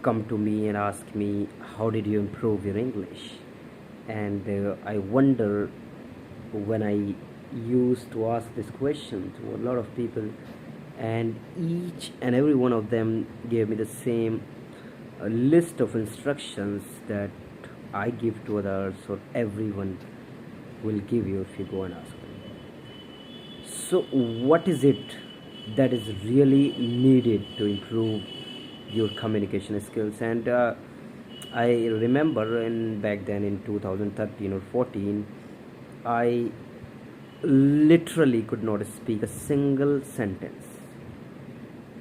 come to me and ask me, how did you improve your English? And I wonder, when I used to ask this question to a lot of people, and each and every one of them gave me the same list of instructions that I give to others, or everyone will give you if you go and ask them. So, what is it that is really needed to improve your communication skills? And I remember back then in 2013 or 14, I literally could not speak a single sentence,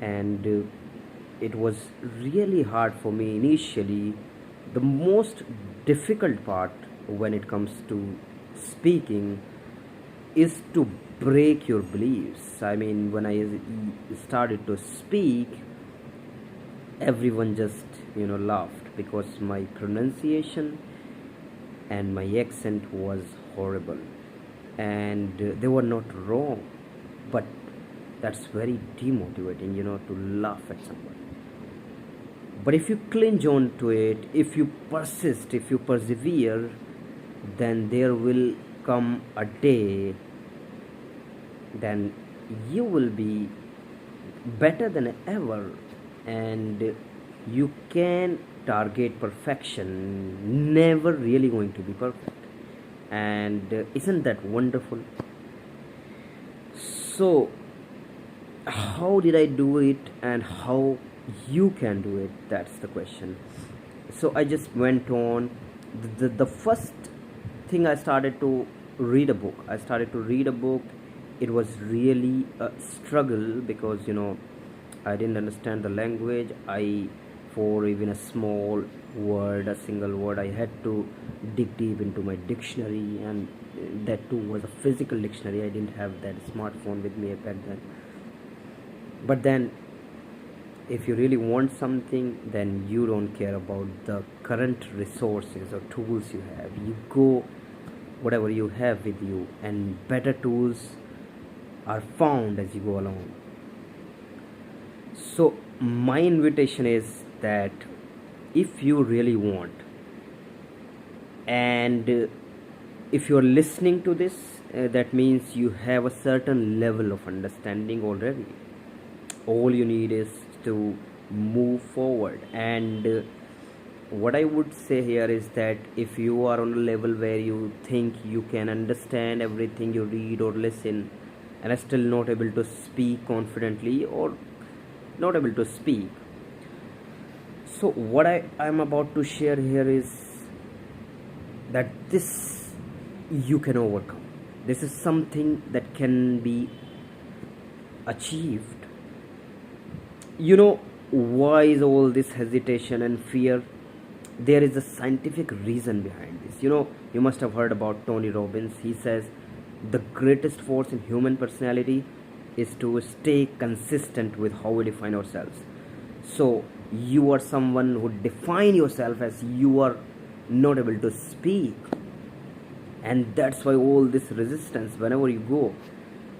and it was really hard for me initially. The most difficult part when it comes to speaking is to break your beliefs. I mean, when I started to speak, everyone just laughed because my pronunciation and my accent was horrible, and they were not wrong, but that's very demotivating, to laugh at someone. But if you cling on to it, if you persist, if you persevere, then there will come a day, then you will be better than ever, and you can target perfection. Never really going to be perfect. And isn't that wonderful? So, how did I do it, and how you can do it? That's the question. So I just went on. The first thing, I started to read a book. It was really a struggle because I didn't understand the language. For even a small word, a single word, I had to dig deep into my dictionary, and that too was a physical dictionary. I didn't have that smartphone with me back then. But then, if you really want something, then you don't care about the current resources or tools you have. You go whatever you have with you, and better tools are found as you go along. So my invitation is that if you really want, and if you're listening to this, that means you have a certain level of understanding already. All you need is to move forward. And what I would say here is that if you are on a level where you think you can understand everything you read or listen, and are still not able to speak confidently, or not able to speak, so what I'm about to share here is that this you can overcome. This is something that can be achieved. Why is all this hesitation and fear? There is a scientific reason behind this. You must have heard about Tony Robbins. He says the greatest force in human personality is to stay consistent with how we define ourselves. So you are someone who define yourself as you are not able to speak, and that's why all this resistance whenever you go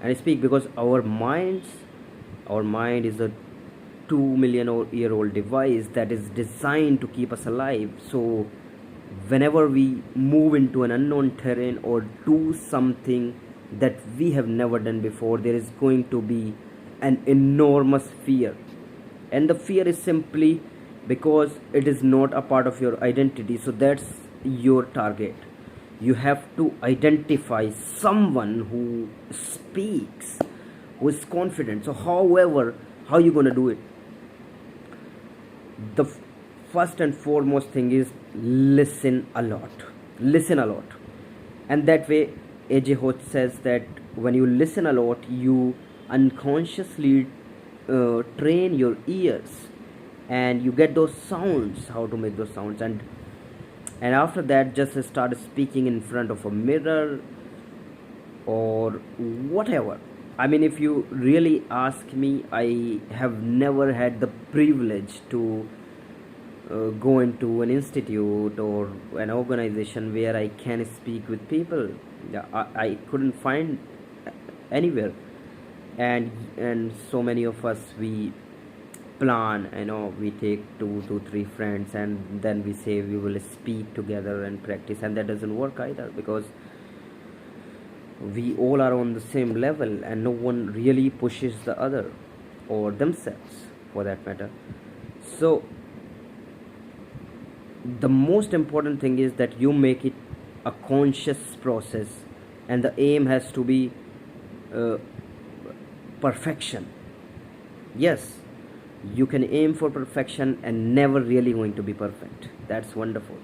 and speak, because our mind is a 2 million-year-old device that is designed to keep us alive. So whenever we move into an unknown terrain or do something that we have never done before, there is going to be an enormous fear. And the fear is simply because it is not a part of your identity. So that's your target. You have to identify someone who speaks, who is confident. So however, how are you going to do it? The first and foremost thing is listen a lot. And that way, AJ Hoch says that when you listen a lot, you unconsciously train your ears, and you get those sounds, how to make those sounds. And after that, just start speaking in front of a mirror or whatever. I mean, if you really ask me, I have never had the privilege to go into an institute or an organization where I can speak with people. I couldn't find anywhere. And so many of us, we plan, we take two to three friends and then we say we will speak together and practice, and that doesn't work either, because we all are on the same level and no one really pushes the other, or themselves for that matter. So the most important thing is that you make it a conscious process, and the aim has to be uh, perfection. Yes, you can aim for perfection and never really going to be perfect. That's wonderful.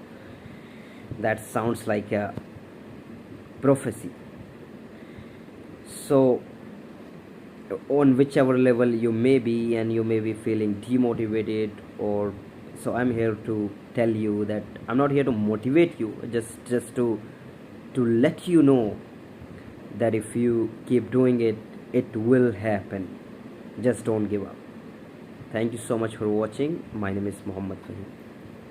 That sounds like a prophecy. So on whichever level you may be, and you may be feeling demotivated, or so I'm here to tell you that I'm not here to motivate you, just to let you know that if you keep doing it, it will happen. Just don't give up. Thank you so much for watching. My name is Muhammad Fahim.